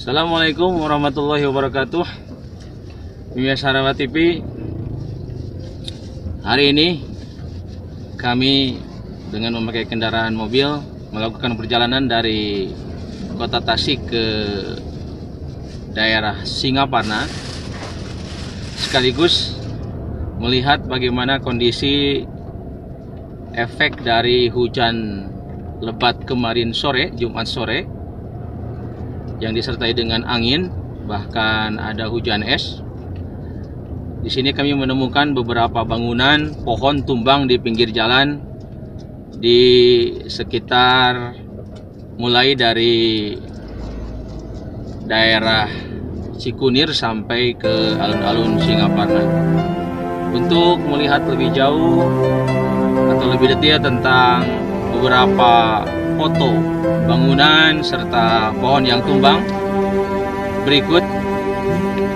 Assalamualaikum warahmatullahi wabarakatuh. Pemirsa Rawa TV, hari ini kami dengan memakai kendaraan mobil melakukan perjalanan dari kota Tasik ke daerah Singaparna, sekaligus melihat bagaimana kondisi efek dari hujan lebat kemarin sore, Jumat sore, yang disertai dengan angin, bahkan ada hujan es. Di sini kami menemukan beberapa bangunan, pohon tumbang di pinggir jalan di sekitar mulai dari daerah Cikunir sampai ke alun-alun Singaparna. Untuk melihat lebih jauh atau lebih detail tentang beberapa foto bangunan serta pohon yang tumbang, berikut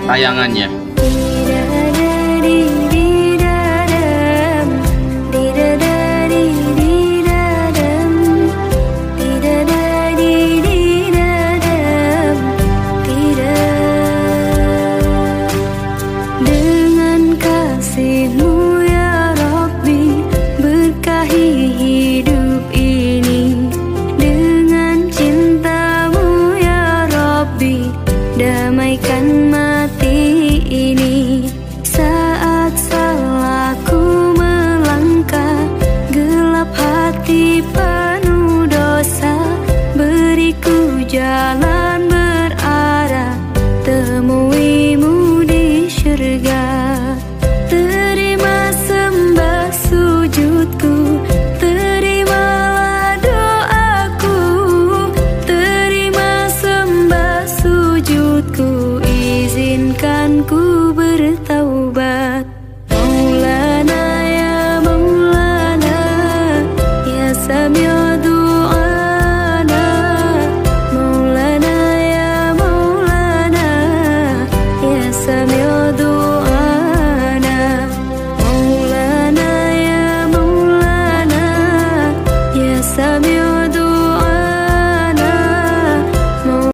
tayangannya.